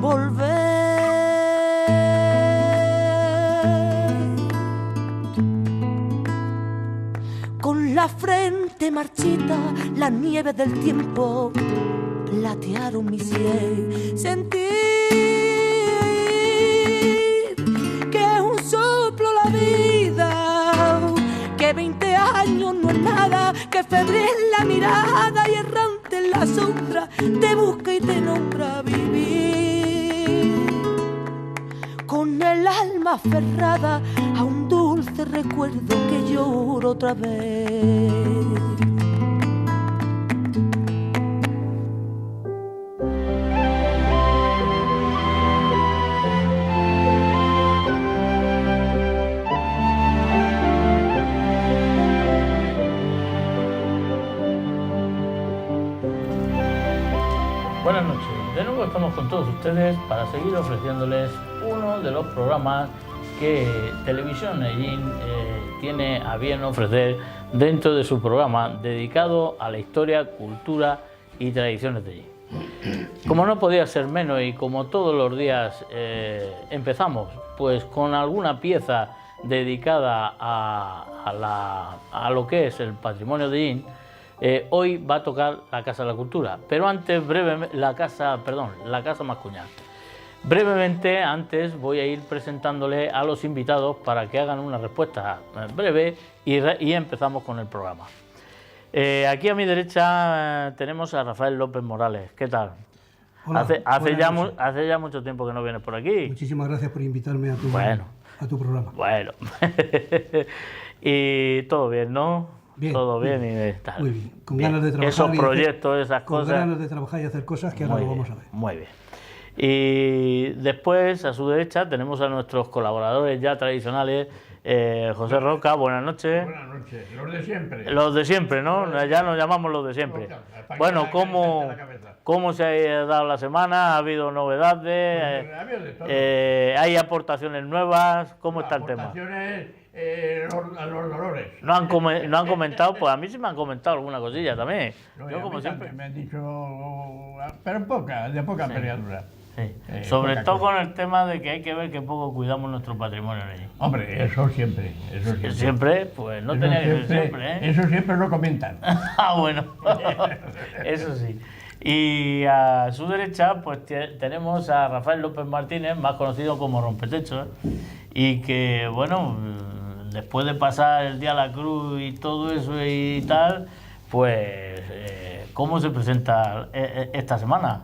volver. Con la frente marchita, la nieve del tiempo platearon mi sien. Sentir que es un soplo la vida, que 20 años no es nada, que febril la mirada y errante en la sombra te busca y te nombra vivir. Con el alma aferrada a un dulce recuerdo que lloro otra vez. Buenas noches, de nuevo estamos con todos ustedes para seguir ofreciéndoles uno de los programas que Televisión Neguín tiene a bien ofrecer dentro de su programa dedicado a la historia, cultura y tradiciones de allí. Como no podía ser menos y como todos los días empezamos pues con alguna pieza dedicada a lo que es el patrimonio de Allí, hoy va a tocar la Casa de la Cultura, pero antes brevemente la Casa Mascuñán. Brevemente, antes voy a ir presentándole a los invitados para que hagan una respuesta breve y empezamos con el programa. Aquí a mi derecha tenemos a Rafael López Morales. ¿Qué tal? Hola, hace ya mucho tiempo que no vienes por aquí. Muchísimas gracias por invitarme a tu programa. Bueno. Y todo bien, ¿no? Bien, todo bien y tal. Muy bien, con ganas de trabajar. Esos proyectos, esas cosas. Con ganas de trabajar y hacer cosas que ahora lo vamos a ver. Muy bien. Y después, a su derecha, tenemos a nuestros colaboradores ya tradicionales. José Roca, buenas noches. Buenas noches, los de siempre. Los de siempre, ¿no? Ya nos llamamos los de siempre. Bueno, ¿cómo se ha dado la semana? ¿Ha habido novedades? ¿Hay aportaciones nuevas? ¿Cómo está el tema? Aportaciones, los dolores. ¿No han comentado? Pues a mí sí me han comentado alguna cosilla también. No, yo como siempre. Me han dicho, pero de poca envergadura. Sí. Sobre todo con el tema de que hay que ver que poco cuidamos nuestro patrimonio allí. Hombre, eso siempre. Siempre, pues no tenía que ser siempre, ¿eh? Eso siempre lo comentan. Bueno, eso sí. Y a su derecha, pues tenemos a Rafael López Martínez, más conocido como Rompetechos, y que, bueno, después de pasar el Día de la Cruz y todo eso y tal, pues, ¿cómo se presenta esta semana?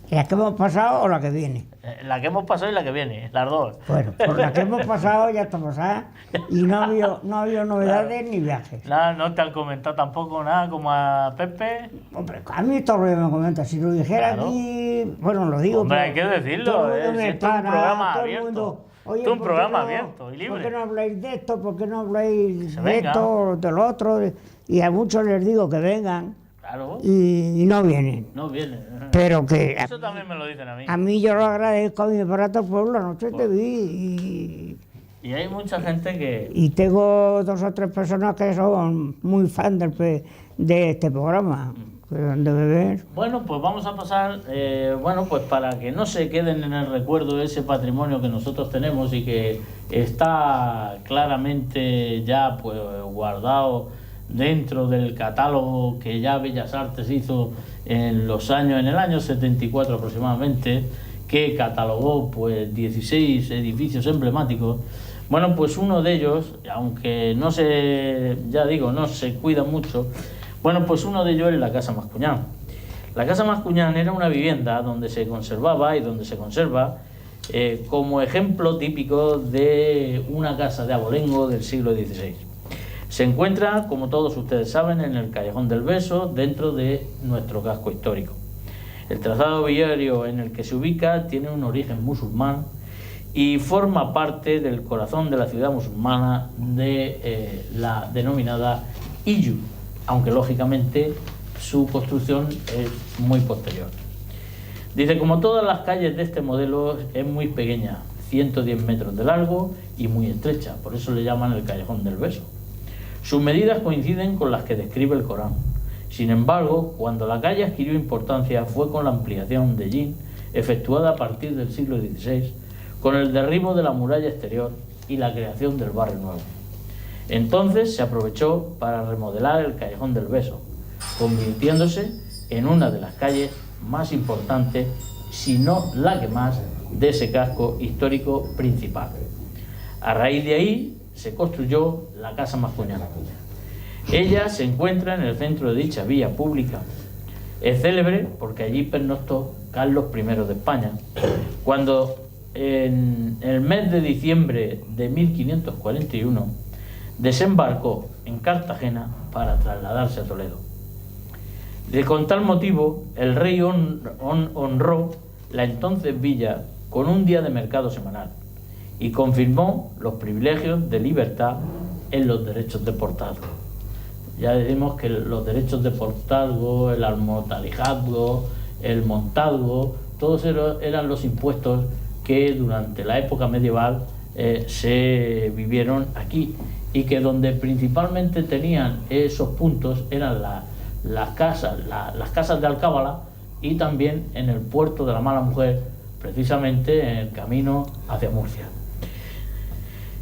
¿La que hemos pasado o la que viene? La que hemos pasado y la que viene, las dos. Bueno, por la que hemos pasado ya está pasada y no ha habido novedades ni viajes. Nada, no te han comentado tampoco nada como a Pepe. Hombre, a mí todo lo que me comenta, si lo dijera aquí, bueno, lo digo. Hombre, hay que decirlo, esto es un programa abierto. Oye, esto es un programa abierto y libre. ¿Por qué no habláis de esto? ¿Por qué no habláis de esto, de lo otro? Y a muchos les digo que vengan. Claro. Y no vienen. No vienen. Pero que... Eso también me lo dicen a mí. A mí yo lo agradezco a mi aparato pueblo, anoche te vi y hay mucha gente que... Y tengo 2 o 3 personas que son muy fan de este programa, que dan de beber. Bueno, pues vamos a pasar, pues para que no se queden en el recuerdo ese patrimonio que nosotros tenemos y que está claramente ya pues guardado dentro del catálogo que ya Bellas Artes hizo en el año 74 aproximadamente, que catalogó pues 16 edificios emblemáticos. Bueno, pues uno de ellos, aunque no se cuida mucho, bueno, pues uno de ellos es la Casa Mascuñán. La Casa Mascuñán era una vivienda donde se conservaba y donde se conserva como ejemplo típico de una casa de abolengo del siglo XVI. Se encuentra, como todos ustedes saben, en el Callejón del Beso, dentro de nuestro casco histórico. El trazado viario en el que se ubica tiene un origen musulmán y forma parte del corazón de la ciudad musulmana de la denominada Illu, aunque lógicamente su construcción es muy posterior. Dice, como todas las calles de este modelo, es muy pequeña, 110 metros de largo y muy estrecha, por eso le llaman el Callejón del Beso. Sus medidas coinciden con las que describe el Corán. Sin embargo, cuando la calle adquirió importancia fue con la ampliación de Yin efectuada a partir del siglo XVI, con el derribo de la muralla exterior y la creación del barrio nuevo. Entonces se aprovechó para remodelar el Callejón del Beso, convirtiéndose en una de las calles más importantes, si no la que más, de ese casco histórico principal. A raíz de ahí se construyó la Casa Mascuñana. Ella se encuentra en el centro de dicha vía pública. Es célebre porque allí pernoctó Carlos I de España, cuando en el mes de diciembre de 1541 desembarcó en Cartagena para trasladarse a Toledo. Con tal motivo, el rey honró la entonces villa con un día de mercado semanal y confirmó los privilegios de libertad en los derechos de portazgo. Ya decimos que los derechos de portazgo, el almotalijazgo, el montazgo, todos eran los impuestos que durante la época medieval se vivieron aquí, y que donde principalmente tenían esos puntos eran las casas de Alcábala, y también en el puerto de la Mala Mujer, precisamente en el camino hacia Murcia.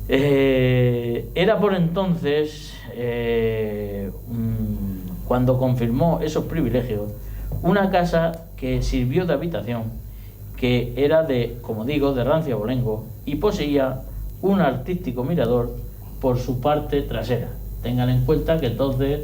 Era por entonces, cuando confirmó esos privilegios, una casa que sirvió de habitación, que era de, como digo, de rancio abolengo, y poseía un artístico mirador por su parte trasera. Tengan en cuenta que entonces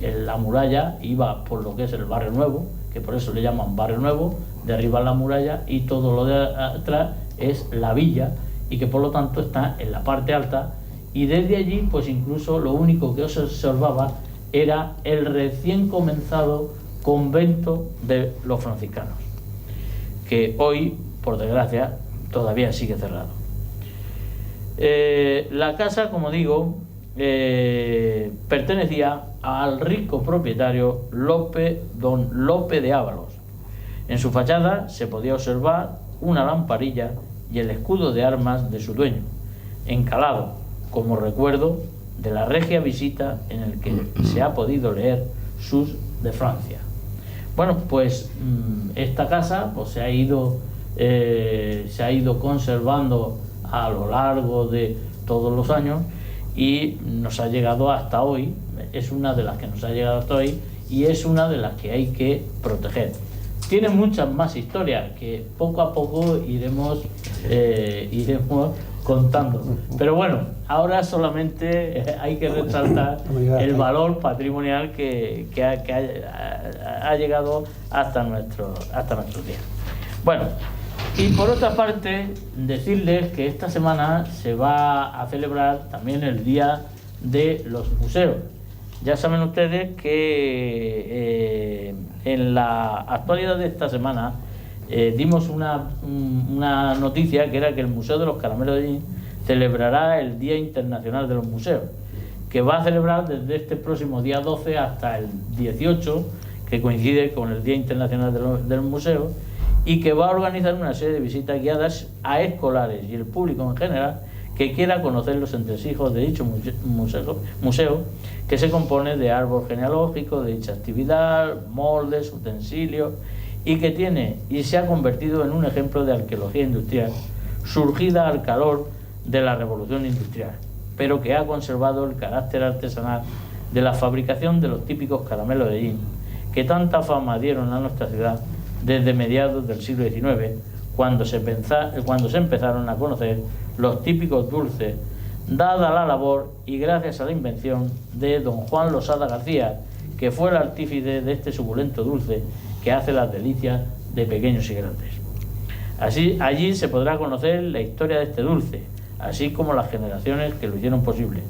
la muralla iba por lo que es el Barrio Nuevo, que por eso le llaman Barrio Nuevo, derriban la muralla y todo lo de atrás es la villa, y que por lo tanto está en la parte alta, y desde allí pues incluso lo único que se observaba era el recién comenzado convento de los franciscanos, que hoy, por desgracia, todavía sigue cerrado. La casa, como digo, pertenecía al rico propietario don Lope de Ábalos. En su fachada se podía observar una lamparilla y el escudo de armas de su dueño, encalado como recuerdo de la regia visita en el que se ha podido leer Sus de Francia. Bueno, pues esta casa pues, se ha ido conservando a lo largo de todos los años y nos ha llegado hasta hoy. Es una de las que nos ha llegado hasta hoy y es una de las que hay que proteger. Tiene muchas más historias que poco a poco iremos contando. Pero bueno, ahora solamente hay que resaltar el valor patrimonial que ha llegado hasta nuestros días. Bueno, y por otra parte, decirles que esta semana se va a celebrar también el Día de los Museos. Ya saben ustedes que en la actualidad de esta semana dimos una noticia, que era que el Museo de los Caramelos de Allí celebrará el Día Internacional de los Museos, que va a celebrar desde este próximo día 12 hasta el 18, que coincide con el Día Internacional del Museo, y que va a organizar una serie de visitas guiadas a escolares y el público en general que quiera conocer los entresijos de dicho museo, que se compone de árbol genealógico de dicha actividad, moldes, utensilios, y que tiene y se ha convertido en un ejemplo de arqueología industrial surgida al calor de la revolución industrial, pero que ha conservado el carácter artesanal de la fabricación de los típicos caramelos de Allí, que tanta fama dieron a nuestra ciudad desde mediados del siglo XIX, cuando se empezaron a conocer los típicos dulces, dada la labor y gracias a la invención de don Juan Losada García, que fue el artífice de este suculento dulce que hace las delicias de pequeños y grandes. Allí se podrá conocer la historia de este dulce, así como las generaciones que lo hicieron posible.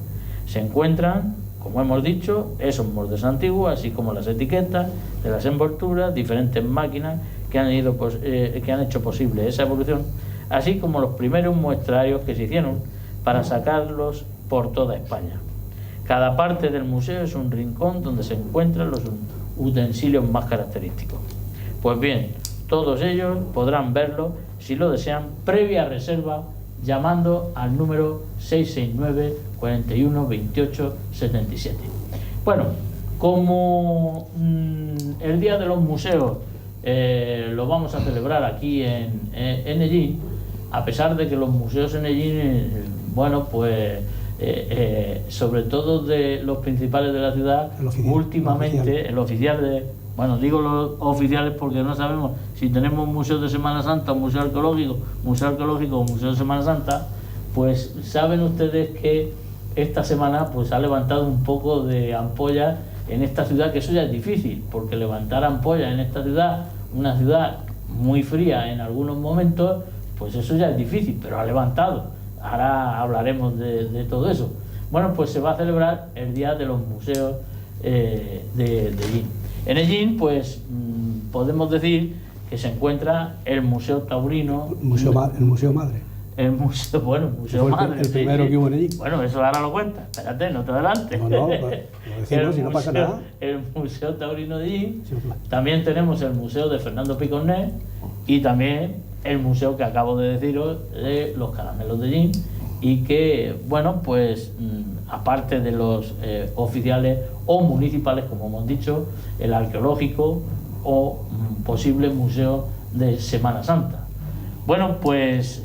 Se encuentran, como hemos dicho, esos moldes antiguos, así como las etiquetas de las envolturas, diferentes máquinas que han hecho posible esa evolución, así como los primeros muestrarios que se hicieron para sacarlos por toda España. Cada parte del museo es un rincón donde se encuentran los utensilios más característicos. Pues bien, todos ellos podrán verlo, si lo desean, previa reserva, llamando al número 669 41 28 77. Bueno, como el Día de los Museos lo vamos a celebrar aquí en Ellín, a pesar de que los museos en Ellín, bueno, pues sobre todo de los principales de la ciudad, últimamente, el oficial de... Bueno, digo los oficiales porque no sabemos si tenemos museo de Semana Santa, museo arqueológico o museo de Semana Santa, pues saben ustedes que esta semana pues ha levantado un poco de ampollas en esta ciudad, que eso ya es difícil, porque levantar ampollas en esta ciudad, una ciudad muy fría en algunos momentos, pues eso ya es difícil, pero ha levantado. Ahora hablaremos de todo eso. Bueno, pues se va a celebrar el Día de los Museos de Ellín. En Ellín, pues podemos decir que se encuentra el Museo Taurino. El Museo Madre. El museo, bueno, Museo Madre. El primero que hubo en Ellín. Bueno, eso ahora lo cuenta. Espérate, no te adelantes. No, lo decimos, si no pasa nada. El Museo Taurino de Ellín. Sí, claro. También tenemos el Museo de Fernando Picornet y también el museo que acabo de deciros de los caramelos de Ellín, y que, bueno, pues aparte de los oficiales o municipales, como hemos dicho, el arqueológico o posible museo de Semana Santa. Bueno, pues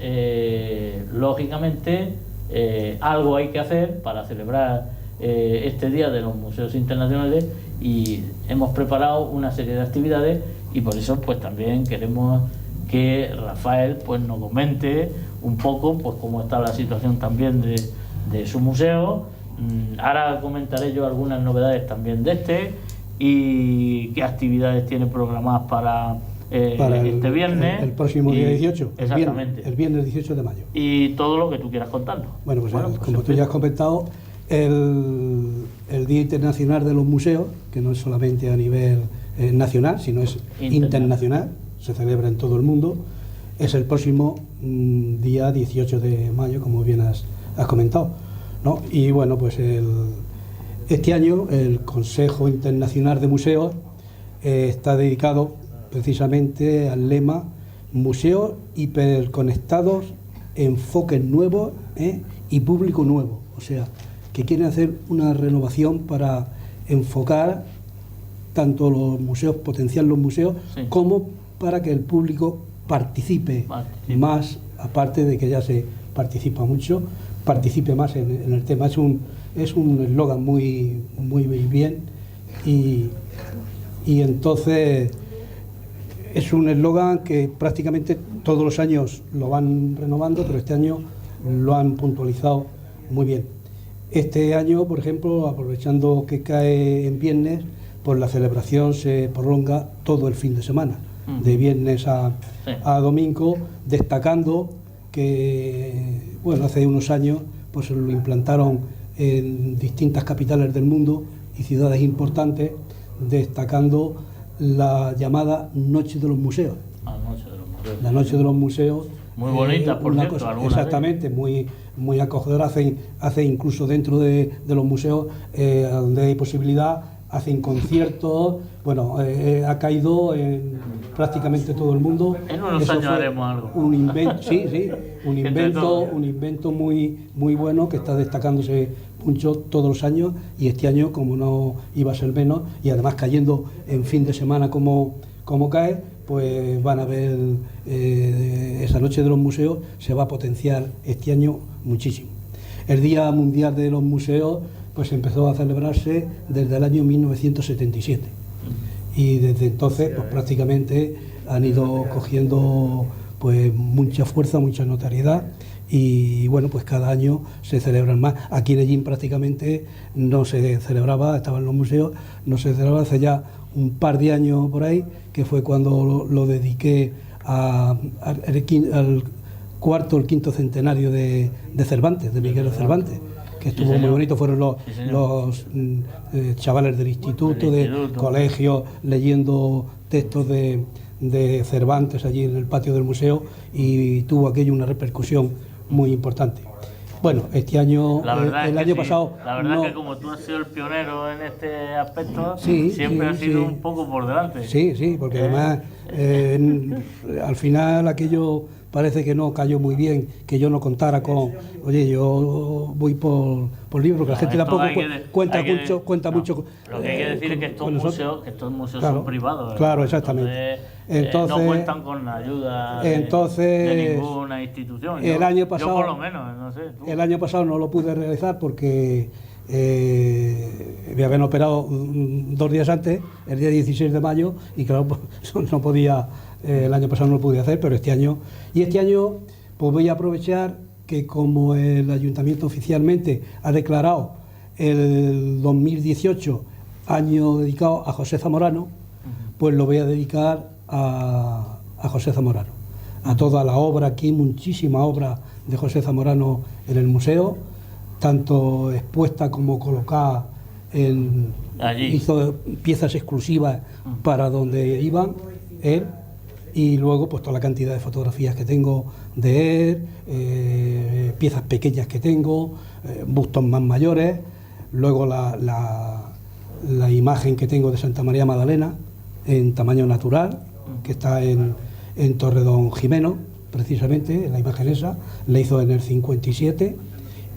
lógicamente algo hay que hacer para celebrar este Día de los Museos Internacionales, y hemos preparado una serie de actividades, y por eso pues también queremos que Rafael pues nos comente un poco pues cómo está la situación también de su museo. Ahora comentaré yo algunas novedades también de este y qué actividades tiene programadas para este viernes. El próximo día 18. Exactamente. El viernes 18 de mayo. Y todo lo que tú quieras contarnos. Bueno, pues como tú ya has comentado, el Día Internacional de los Museos, que no es solamente a nivel nacional, sino es internacional, se celebra en todo el mundo, es el próximo día 18 de mayo, como bien has comentado, ¿no? Y bueno, pues este año el Consejo Internacional de Museos está dedicado precisamente al lema Museos hiperconectados, enfoques nuevos y público nuevo. O sea, que quieren hacer una renovación para enfocar tanto los museos, potenciar los museos, sí, como para que el público participe más, aparte de que ya se participa mucho, participe más en el tema. Es un eslogan muy bien, y entonces es un eslogan que prácticamente todos los años lo van renovando, pero este año lo han puntualizado muy bien. Este año, por ejemplo, aprovechando que cae en viernes, pues la celebración se prolonga todo el fin de semana, de viernes a domingo, destacando que, bueno, hace unos años pues lo implantaron en distintas capitales del mundo y ciudades importantes, destacando la llamada Noche de los Museos. La Noche de los Museos. Muy bonita, por cierto. Exactamente, muy acogedora. Hace incluso dentro de los museos, donde hay posibilidad, hacen conciertos. Bueno, ha caído en prácticamente todo el mundo. En unos años haremos algo. Un invento, sí, un invento muy bueno, que está destacándose mucho todos los años, y este año, como no iba a ser menos, y además cayendo en fin de semana como cae, pues van a ver esa Noche de los Museos, se va a potenciar este año muchísimo. El Día Mundial de los Museos pues empezó a celebrarse desde el año 1977, y desde entonces pues prácticamente han ido cogiendo pues mucha fuerza, mucha notoriedad, y bueno, pues cada año se celebran más. Aquí en Ellín prácticamente no se celebraba, estaban los museos, no se celebraba hace ya un par de años por ahí, que fue cuando lo dediqué al cuarto, el quinto centenario de Cervantes, de Miguel de Cervantes, que estuvo muy bonito. Fueron los chavales del instituto, de colegio, leyendo textos de Cervantes allí en el patio del museo, y tuvo aquello una repercusión muy importante. Bueno, este año, el año pasado... La verdad que como tú has sido el pionero en este aspecto, siempre has sido un poco por delante. Sí, porque además al final aquello parece que no cayó muy bien, que yo no contara con, oye, yo voy por libro, que la gente tampoco cuenta mucho. Lo que hay que decir es que estos museos son privados. Claro, exactamente. Entonces, no cuentan con la ayuda de ninguna institución. El año pasado, yo por lo menos, no sé. Tú. El año pasado no lo pude realizar porque me habían operado 2 días antes, el día 16 de mayo, y claro, pues, no podía, el año pasado no lo pude hacer, pero este año pues voy a aprovechar que como el ayuntamiento oficialmente ha declarado el 2018 año dedicado a José Zamorano, pues lo voy a dedicar a José Zamorano, a toda la obra aquí, muchísima obra de José Zamorano en el museo, tanto expuesta como colocada hizo piezas exclusivas para donde iban él, y luego pues toda la cantidad de fotografías que tengo de él, piezas pequeñas que tengo, bustos más mayores, luego la imagen que tengo de Santa María Magdalena en tamaño natural, que está en Torredón Jimeno, precisamente, la imagen esa, la hizo en el 57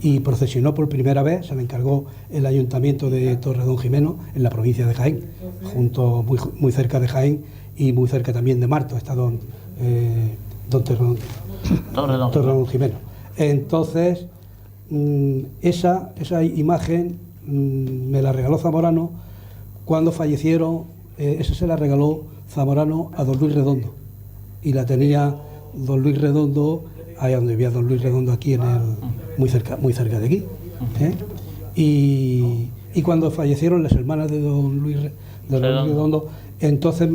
y procesionó por primera vez, se le encargó el ayuntamiento de Torredón Jimeno, en la provincia de Jaén, muy cerca de Jaén y muy cerca también de Marto, está don Torredón Jimeno. Entonces, esa imagen me la regaló Zamorano cuando fallecieron, esa se la regaló Zamorano a don Luis Redondo, y la tenía don Luis Redondo, ahí donde vivía don Luis Redondo, aquí muy cerca de aquí, y cuando fallecieron las hermanas de don Luis Redondo, entonces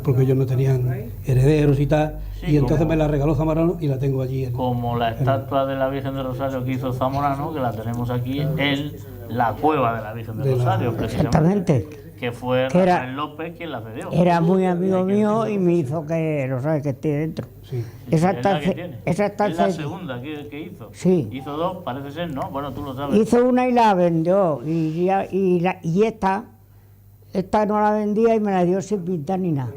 porque ellos no tenían herederos y tal, sí, y entonces me la regaló Zamorano y la tengo allí. Como la estatua de la Virgen de Rosario que hizo Zamorano, que la tenemos aquí en la cueva de la Virgen de Rosario, exactamente. Que fue Rafael López quien la cedió. Era muy amigo mío y me hizo que lo sabe que esté dentro. Sí. Esa es la segunda que hizo. Sí. Hizo 2, parece ser, ¿no? Bueno, tú lo sabes. Hizo una y la vendió. Y esta no la vendía y me la dio sin pintar ni nada.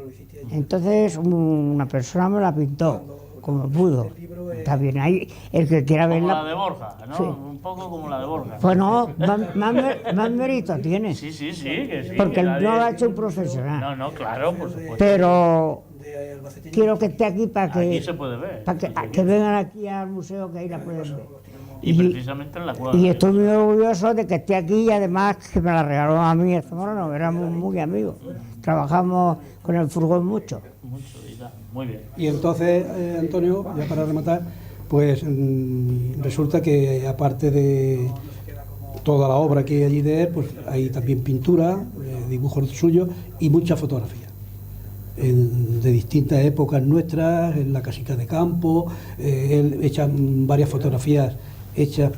Entonces una persona me la pintó como pudo. Está bien, ahí el que quiera verla. Como la de Borja, ¿no? Sí. Un poco como la de Borja. Pues no, más mérito tiene. Sí, que sí. Porque él no lo ha hecho un profesional. No, claro, por supuesto. Pero quiero que esté aquí para que... Aquí se puede ver. Para que vengan aquí al museo, que ahí la pueden ver. Y precisamente en la cueva. Y estoy muy orgulloso de que esté aquí, y además que me la regaló a mí el Zamorano, éramos muy amigos. Trabajamos con el furgón mucho. Muy bien. Y entonces, Antonio, ya para rematar, pues resulta que aparte de toda la obra que hay allí de él, pues hay también pintura, dibujos suyos y muchas fotografías. De distintas épocas nuestras, en la casica de campo, él echa varias fotografías hechas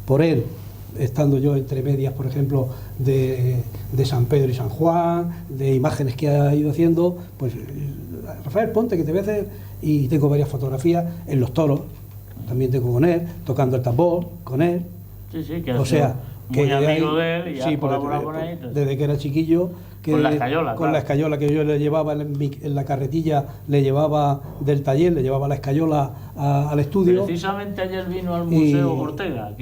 por él, estando yo entre medias, por ejemplo, de San Pedro y San Juan, de imágenes que ha ido haciendo, pues Rafael, ponte que te voy a hacer, y tengo varias fotografías en los toros, también tengo con él, tocando el tambor con él. Sí, que o sea, muy amigo de él y ha colaborado con él. Desde que era chiquillo, con la escayola, con la escayola que yo le llevaba en la carretilla, le llevaba del taller, le llevaba la escayola al estudio. Precisamente ayer vino al Museo Ortega,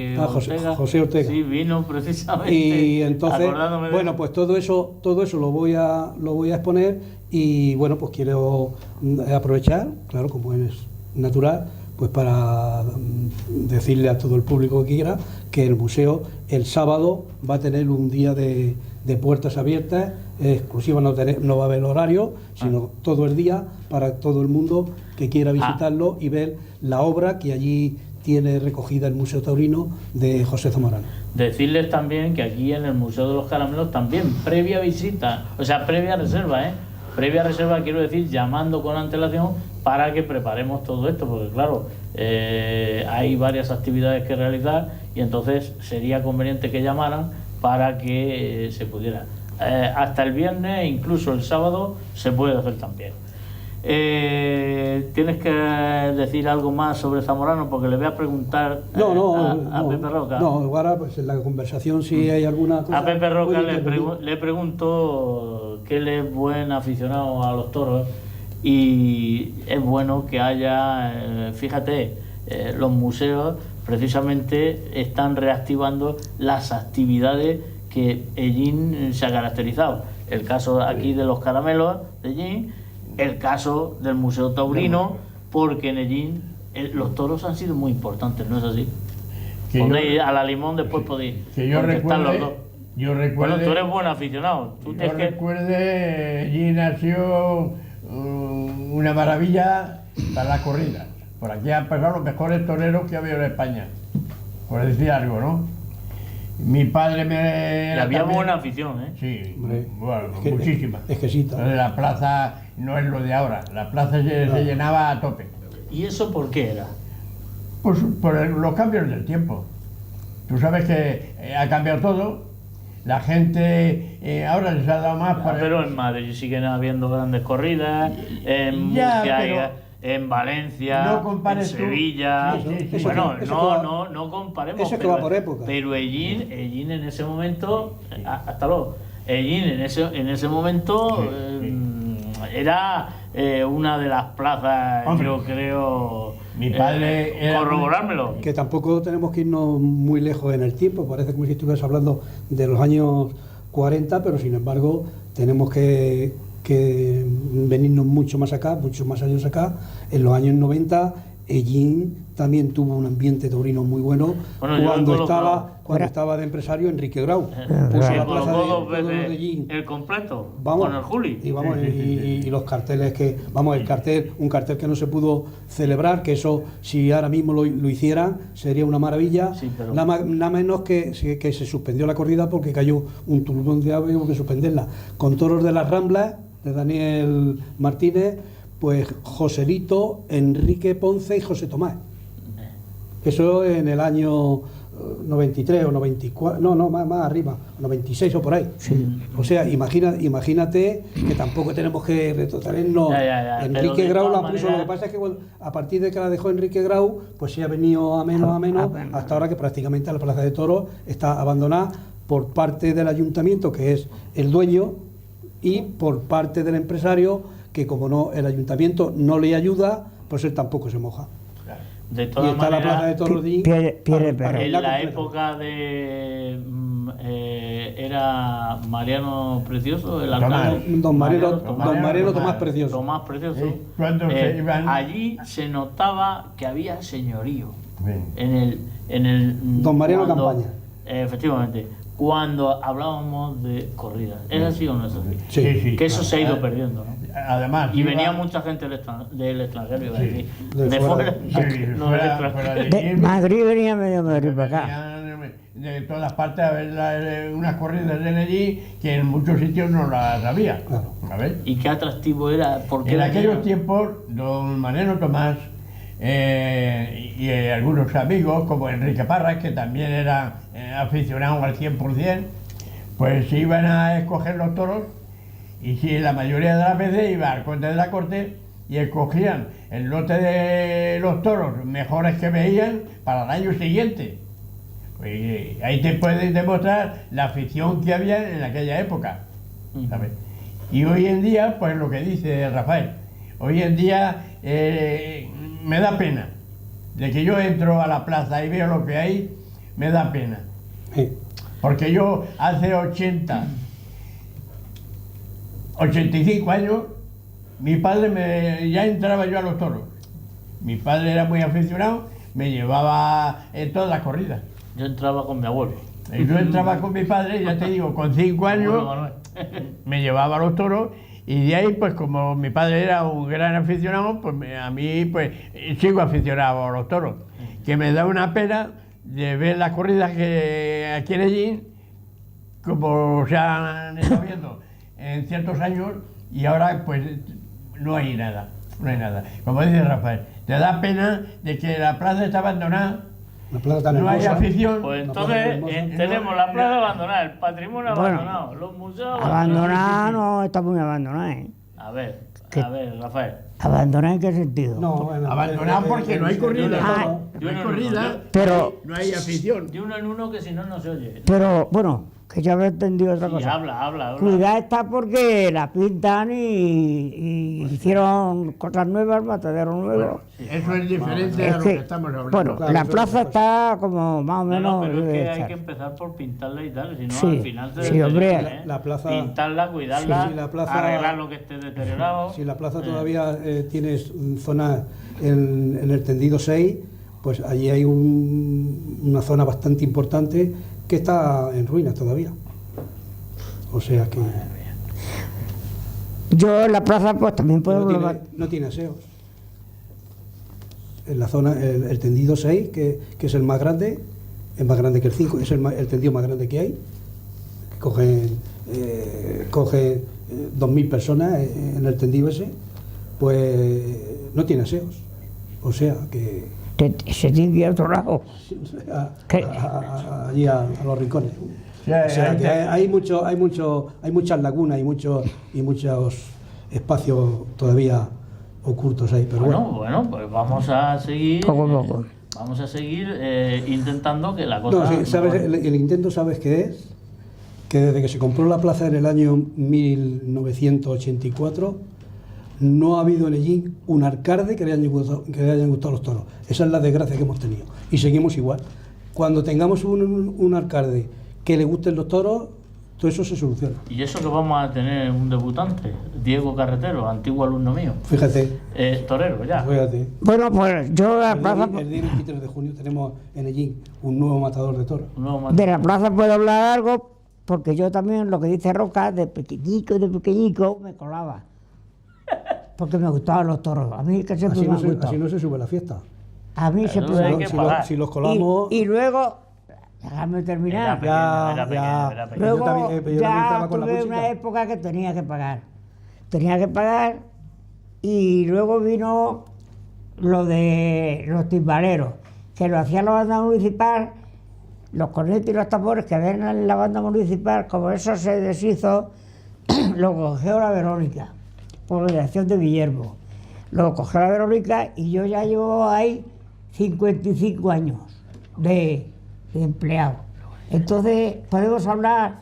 José Ortega. Sí, vino precisamente. Y entonces, bueno, pues todo eso lo voy a exponer, y bueno, pues quiero aprovechar, claro, como es natural, pues para decirle a todo el público que quiera que el museo el sábado va a tener un día de puertas abiertas, exclusiva, no va a haber horario, sino todo el día para todo el mundo que quiera visitarlo y ver la obra que allí tiene recogida el Museo Taurino de José Zamorano. Decirles también que aquí en el Museo de los Caramelos también, previa visita, o sea, previa reserva, quiero decir, llamando con antelación para que preparemos todo esto, porque claro, hay varias actividades que realizar y entonces sería conveniente que llamaran para que se pudiera. Hasta el viernes e incluso el sábado se puede hacer también. ¿Tienes que decir algo más sobre Zamorano? Porque le voy a preguntar a Pepe Roca. No, ahora pues en la conversación si hay alguna cosa... A Pepe Roca le pregunto que él es buen aficionado a los toros y es bueno que haya, fíjate, los museos precisamente están reactivando las actividades que Ellín se ha caracterizado. el caso aquí de los caramelos de Ellín, el caso del Museo Taurino, porque en Ellín los toros han sido muy importantes, ¿no es así? Podéis, a la limón después podéis que yo contestar los dos. recuerde, Bueno, tú eres buen aficionado. Yo recuerde, allí nació una maravilla para las corridas. Por aquí han pasado los mejores toreros que ha habido en España, por decir algo, ¿no? Mi padre me... Y había buena afición, ¿eh? Sí, Hombre, bueno, es que- muchísima. exquisita. Lo de la plaza no es lo de ahora, la plaza se llenaba a tope. ¿Y eso por qué era? Pues por los cambios del tiempo. Tú sabes que ha cambiado todo, la gente ahora les ha dado más para... Pero en Madrid siguen habiendo grandes corridas, en Ya, Murcia, pero en Valencia, no en compares tú. Sevilla. Sí. Bueno, Eso no comparemos. eso es que va por época. Pero Ellín en ese momento, hasta luego, Ellín en ese momento era una de las plazas, Hombre, yo creo. mi padre era corroborármelo. Que tampoco tenemos que irnos muy lejos en el tiempo, parece como si estuvieras hablando de los años 40, pero sin embargo tenemos que venirnos mucho más acá, muchos más años acá. En los años 90 Ellín también tuvo un ambiente taurino muy bueno, Bueno, yo cuando he colocado- estaba de empresario Enrique Grau. Se Puso la plaza colocó de dos toros de veces Ellín. el completo Vamos, con el Juli. y vamos y los carteles que vamos, un cartel que no se pudo celebrar, que eso si ahora mismo lo hicieran sería una maravilla. Sí, pero- nada menos que se suspendió la corrida porque cayó un turbón de agua y hubo que suspenderla. Con toros de las Ramblas de Daniel Martínez, pues Joselito, Enrique Ponce y José Tomás. Eso en el año 93 o 94, no, más arriba, 96 o por ahí. O sea, imagínate que tampoco tenemos que retrotraernos. Ya, pero Enrique de Grau todas la puso, maneras- lo que pasa es que a partir de que la dejó Enrique Grau, pues sí ha venido a menos, hasta ahora que prácticamente la Plaza de Toros está abandonada por parte del ayuntamiento, que es el dueño, y por parte del empresario, que como no el ayuntamiento no le ayuda, pues él tampoco se moja. De Y todas está la maneras, Plaza de Toros de Pierde perro. en la época de era Mariano Precioso, el alcalde. Don Mariano Tomás Precioso. Tomás Precioso. Sí, cuando se iban- Allí se notaba que había señorío. Sí. En el Don Mariano cuando- Campaña. Efectivamente, cuando hablábamos de corridas. ¿Es así o no es así? Sí. Que eso se ha ido perdiendo, ¿no? Además, Y iba- venía mucha gente del extranjero, iba a Sí. decir. De De fuera. fuera. Sí, No, del fuera extranjero. de De allí, Madrid venía medio Madrid para acá. venían de todas partes a ver unas corridas de allí que en muchos sitios no las había. Claro. A ver. ¿Y qué atractivo era? Porque En aquellos tiempos, don Mariano Tomás y algunos amigos, como Enrique Parras, que también eran aficionados al 100%, pues se iban a escoger los toros, y si la mayoría de las veces iba al conde de la corte y escogían el lote de los toros mejores que veían para el año siguiente. Pues, ahí te puedes demostrar la afición que había en aquella época, ¿sabes? Y hoy en día, pues lo que dice Rafael, hoy en día me da pena de que yo entro a la plaza y veo lo que hay, me da pena. Sí. Porque yo hace 85 años, mi padre ya entraba yo a los toros. Mi padre era muy aficionado, me llevaba en todas las corridas. yo entraba con mi abuelo. Y yo entraba con mi padre, ya te digo, con 5 Abuelo años, Manuel. me llevaba a los toros, y de ahí, pues como mi padre era un gran aficionado, pues a mí pues sigo aficionado a los toros. Que me da una pena de ver las corridas que aquí en Ellín, como se han estado viendo en ciertos años, y ahora pues no hay nada, no hay nada. Como dice Rafael, te da pena de que la plaza está abandonada, Una plaza tan no hay hermosa. afición. Pues Una entonces plaza hermosa. tenemos la plaza abandonada, el patrimonio Bueno, abandonado, los museos Abandonada no está muy abandonada, ¿eh? A ver, ¿Qué? Rafael. ¿Abandonada en qué sentido? No, bueno, Abandonado porque no hay corrida. Ah, Yo No hay no, corrida, Pero, no hay afición. De uno en uno que si no, no se oye. pero bueno, que yo había entendido otra Sí, cosa. habla. Cuidado está porque la pintan y hicieron cosas nuevas, mataderos nuevos. Eso es diferente Es a lo que estamos hablando. bueno, Claro, la eso plaza es está como más o No, menos. pero es debe que hay estar. que empezar por pintarla y tal, si no Sí, al final se sí, hombre. deteriora, ¿eh? La plaza- pintarla, cuidarla, Sí, la plaza- arreglar lo que esté deteriorado. Si la plaza todavía tiene zonas en el tendido 6, pues allí hay una zona bastante importante que está en ruinas todavía. O sea que Yo en la plaza pues también puedo no tiene aseos. En la zona, el tendido 6, que es el más grande, es más grande que el 5, es el tendido más grande que hay, que coge 2.000 personas en el tendido ese, pues no tiene aseos. O sea que se tiene que ir a otro lado. allí a los rincones. Sí, O sea que hay- hay muchas lagunas y muchos espacios todavía ocultos ahí, pero Bueno, pues vamos a seguir. Poco a poco. Vamos a seguir intentando que la cosa. No, sí, ¿sabes? mejore. El intento, ¿sabes qué es? Que desde que se compró la plaza en el año 1984, no ha habido en Ellín un alcalde que le hayan gustado los toros. Esa es la desgracia que hemos tenido. Y seguimos igual. Cuando tengamos un alcalde que le gusten los toros, todo eso se soluciona. Y eso que vamos a tener un debutante, Diego Carretero, antiguo alumno mío. Fíjate, Torero, ya. fíjate. Bueno, pues yo de la plaza, El día 23 de junio tenemos en Ellín un nuevo matador de toros. Un nuevo mat- de la plaza puedo hablar algo, porque yo también, lo que dice Roca, de pequeñico me colaba. Porque me gustaban los toros. A mí que siempre Así me no, han gustado. así no se sube la fiesta. A mí Pero siempre hay me que Si, pagar. si los colamos... Y luego, déjame terminar. Era pequeño. Luego Yo también ya estaba con la tuve música. una época que tenía que pagar. Tenía que pagar y luego vino lo de los timbaleros, que lo hacía la banda municipal, los cornetos y los tambores que habían en la banda municipal, como eso se deshizo, lo cogió la Verónica, por dirección de Guillermo. Lo cogió la Verónica y yo ya llevo ahí 55 años de empleado. Entonces podemos hablar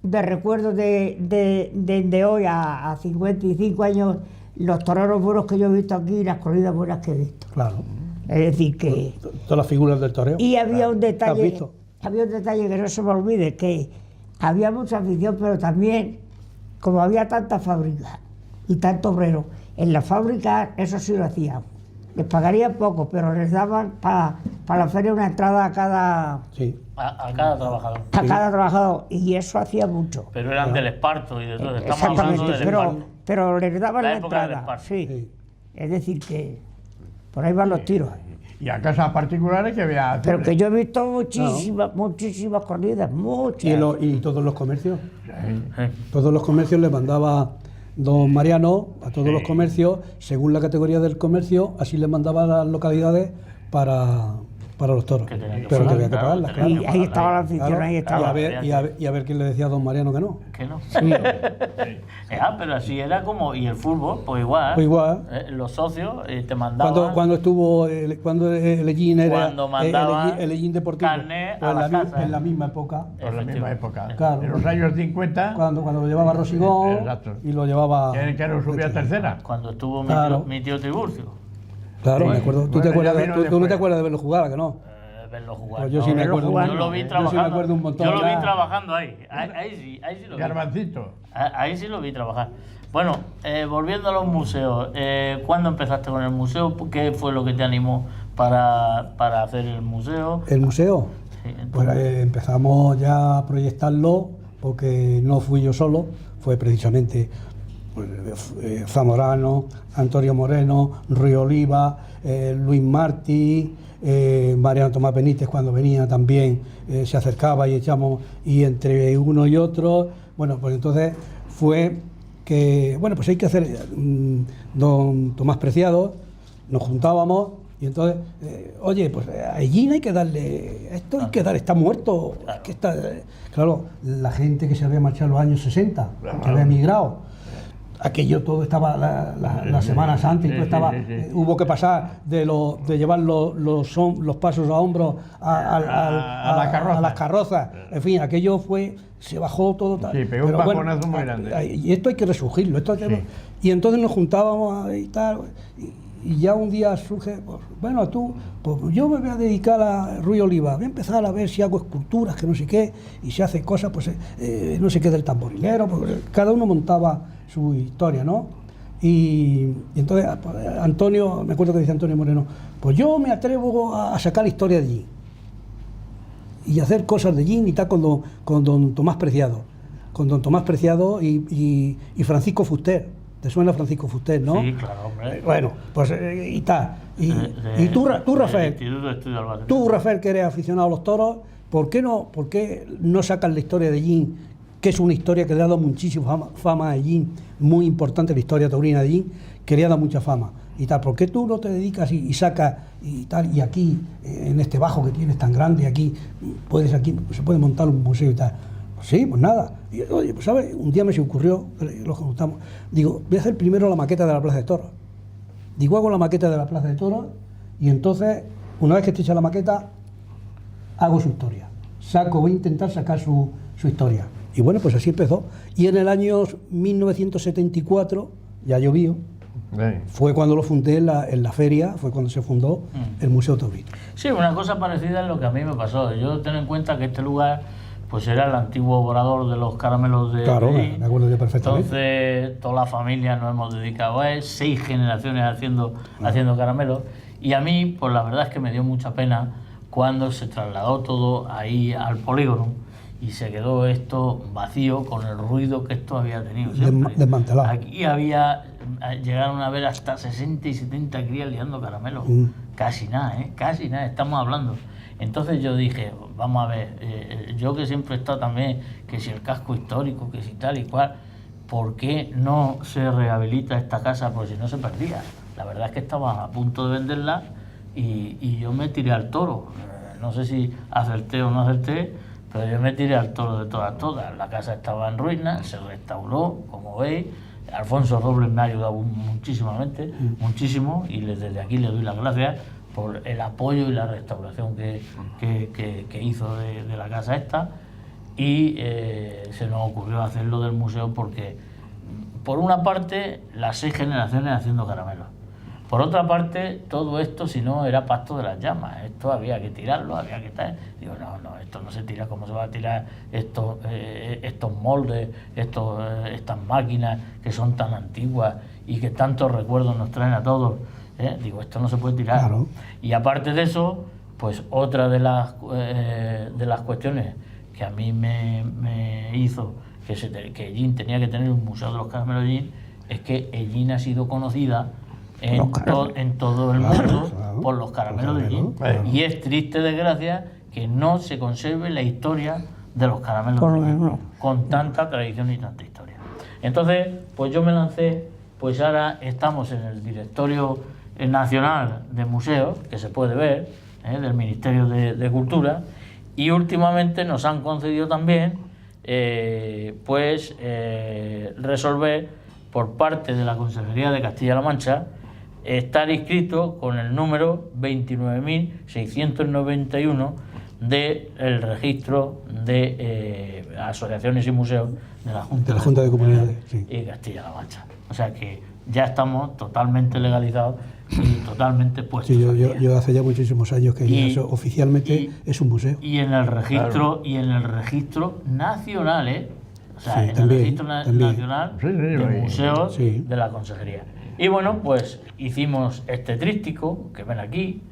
de recuerdos de hoy a 55 años, los toreros buenos que yo he visto aquí y las corridas buenas que he visto. Claro. Es decir, que... Todas las figuras del toreo. Y había un ¿Te has detalle, visto? que no se me olvide, que había mucha afición, pero también, como había tantas fábricas y tanto obrero, en las fábricas eso sí lo hacían. Les pagarían poco, pero les daban para la feria una entrada a cada Sí. A cada trabajador. trabajador, y eso hacía mucho. Pero eran del esparto y de todo. Estamos hablando Exactamente, del esparto. pero les daban La la época del entrada. esparto. Sí. Sí. Es decir, que por ahí van los tiros. Y a casas particulares que había... Pero que yo he visto muchísimas corridas, muchas. Y todos los comercios. Eh, Todos los comercios les mandaba don Mariano a todos los comercios, según la categoría del comercio, así les mandaba a las localidades para los toros. Que tenían que Pero que pagar, había que claro, pagarlas, tenían claro. Y ahí estaba la afición, Claro, ahí y estaba. a ver qué le decía a don Mariano que no. Que no. Pero así era como. Y el fútbol, pues igual. Pues igual. Los socios te mandaban. Cuando el Ellín era Cuando mandaban el Ellín deportivo, carné pues a la casa. en la misma época, Por la misma época. Claro. En los años 50, cuando lo llevaba Rosigón Exacto. y lo llevaba... que no subía a tercera. Cuando estuvo Claro. mi tío Tiburcio. Claro, Sí. me acuerdo. ¿Tú, Bueno, tú ya no vino te después. acuerdas de verlo jugar, que no? Verlo jugar. Pues yo sí me verlo acuerdo. jugar, Yo lo vi Yo sí me trabajando. acuerdo un montón. Yo lo vi Ya. trabajando ahí. Ahí sí lo vi. Garbancito. Ahí sí lo vi trabajar. Bueno, volviendo a los museos, ¿cuándo empezaste con el museo? ¿Qué fue lo que te animó para hacer el museo? ¿El museo? Sí, Pues empezamos ya a proyectarlo, porque no fui yo solo, fue precisamente pues, Zamorano, Antonio Moreno, Ruy Oliva, Luis Martí, Mariano Tomás Benítez cuando venía también se acercaba y echamos, y entre uno y otro, bueno, pues entonces fue que, bueno, pues hay que hacer, don Tomás Preciado, nos juntábamos y entonces, oye, pues a Ellín hay que darle, esto hay que dar, está muerto, es que está, claro, la gente que se había marchado en los años 60, que había emigrado, aquello todo estaba la Semana Santa y todo estaba, hubo que pasar de llevar los pasos a hombros a las carrozas, en fin, aquello se bajó todo tal. Sí, pegó un bajonazo muy grande. Y esto hay que resurgirlo, y entonces nos juntábamos y tal, y ya un día surge, pues, bueno, pues yo me voy a dedicar a Ruy Oliva, voy a empezar a ver si hago esculturas, que no sé qué, y si hace cosas, pues no sé qué del tamborilero, pues, cada uno montaba su historia, ¿no? Y entonces Antonio, me acuerdo que dice Antonio Moreno, pues yo me atrevo a sacar la historia de Jean y hacer cosas de Jean y tal con don Tomás Preciado, y Francisco Fuster. ¿Te suena Francisco Fuster, no? Sí, claro, hombre. Bueno, pues y tal. Y tú, Rafael, que eres aficionado a los toros, ¿por qué no sacas la historia de Jean, que es una historia que le ha dado muchísima fama a Jean, muy importante la historia taurina de Jean, que le ha dado mucha fama y tal? ¿Por qué tú no te dedicas y sacas y tal? Y aquí, en este bajo que tienes tan grande, aquí se puede montar un museo y tal. Pues sí, pues nada. Y, oye, pues ¿sabes? Un día me se ocurrió, los juntamos, digo, voy a hacer primero la maqueta de la Plaza de Toros. Digo, hago la maqueta de la Plaza de Toros y entonces, una vez que esté hecha la maqueta, hago su historia. Voy a intentar sacar su historia. Y bueno, pues así empezó. Y en el año 1974, ya llovió, fue cuando lo fundé en la feria, fue cuando se fundó el Museo Taurino. Sí, una cosa parecida es lo que a mí me pasó. Yo ten en cuenta que este lugar pues era el antiguo obrador de los caramelos de Claro, me acuerdo yo perfectamente. Entonces, toda la familia nos hemos dedicado a él, 6 generaciones haciendo caramelos. Y a mí, pues la verdad es que me dio mucha pena cuando se trasladó todo ahí al polígono y se quedó esto vacío con el ruido que esto había tenido siempre. Desmantelado. Aquí llegaron a ver hasta 60 y 70 crías liando caramelos. Casi nada, estamos hablando. Entonces yo dije, vamos a ver, yo que siempre he estado también, que si el casco histórico, que si tal y cual, ¿por qué no se rehabilita esta casa? Porque si no se perdía. La verdad es que estaba a punto de venderla y yo me tiré al toro. No sé si acerté o no acerté, pero yo me tiré al toro de todas. La casa estaba en ruinas, se restauró, como veis. Alfonso Robles me ha ayudado muchísimo, y desde aquí le doy las gracias por el apoyo y la restauración que hizo de la casa esta, y se nos ocurrió hacerlo del museo porque, por una parte, las 6 generaciones haciendo caramelos, por otra parte, todo esto, si no, era pasto de las llamas, esto había que tirarlo, había que estar. Digo, no, esto no se tira, ¿cómo se va a tirar estos moldes, estas máquinas que son tan antiguas y que tantos recuerdos nos traen a todos? Digo, esto no se puede tirar. Claro. Y aparte de eso, pues otra de las cuestiones que a mí me hizo que Jean tenía que tener un museo de los caramelos de Jean es que Jean ha sido conocida en todo el mundo por los caramelos de Jean. Y es triste desgracia que no se conserve la historia de los caramelos de Jean, con tanta tradición y tanta historia. Entonces, pues yo me lancé, pues ahora estamos en el Directorio Nacional de Museos, que se puede ver, del Ministerio de Cultura, y últimamente nos han concedido también resolver por parte de la Consejería de Castilla-La Mancha estar inscrito con el número 29.691 del registro de asociaciones y museos de la Junta de Comunidades y Castilla-La Mancha. O sea que ya estamos totalmente legalizados y totalmente puestos. Sí, yo hace ya muchísimos años que eso oficialmente es un museo. Y en el registro, y en el registro nacional, o sea, sí, en también, el registro nacional de museos de la Consejería. Y bueno, pues hicimos este tríptico que ven aquí,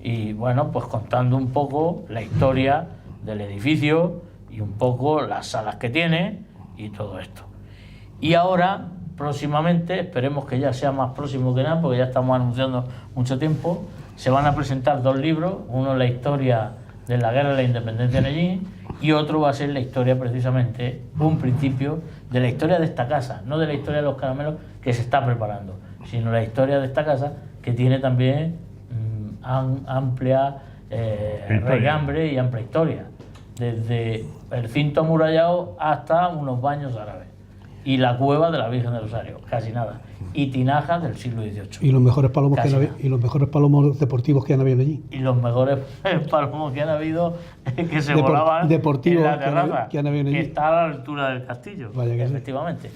y bueno, pues contando un poco la historia del edificio y un poco las salas que tiene y todo esto. Y ahora, próximamente, esperemos que ya sea más próximo que nada, porque ya estamos anunciando mucho tiempo, se van a presentar 2 libros, uno la historia de la guerra de la independencia en Jean y otro va a ser la historia, precisamente, un principio de la historia de esta casa, no de la historia de los caramelos que se está preparando, sino la historia de esta casa que tiene también amplia regambre y amplia historia, desde el cinto amurallado hasta unos baños árabes. y la cueva de la Virgen del Rosario, casi nada, y tinajas del siglo XVIII. Y los mejores palomos Casi nada. y los mejores palomos deportivos que han habido allí. Y los mejores palomos que han habido que se volaban deportivos en la terraza, que han habido allí. está a la altura del castillo, Vaya que efectivamente.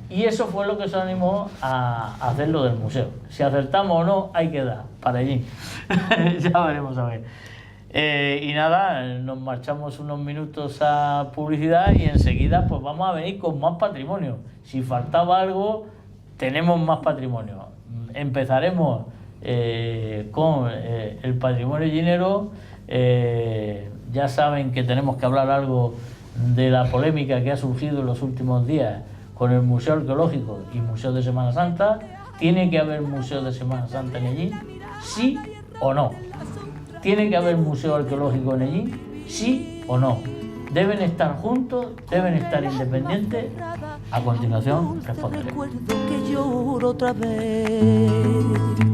Y eso fue lo que se animó a hacer lo del museo. Si acertamos o no, hay que dar para allí. Ya veremos a ver. Y nada, nos marchamos unos minutos a publicidad y enseguida pues vamos a venir con más patrimonio. Si faltaba algo, tenemos más patrimonio. Empezaremos con el patrimonio llinero. Ya saben que tenemos que hablar algo de la polémica que ha surgido en los últimos días con el Museo Arqueológico y Museo de Semana Santa. ¿Tiene que haber Museo de Semana Santa en Ellín? ¿Sí o no? ¿Tiene que haber museo arqueológico en Ellín? ¿Sí o no? ¿Deben estar juntos? ¿Deben estar independientes? A continuación responderé. Recuerdo que lloro otra vez.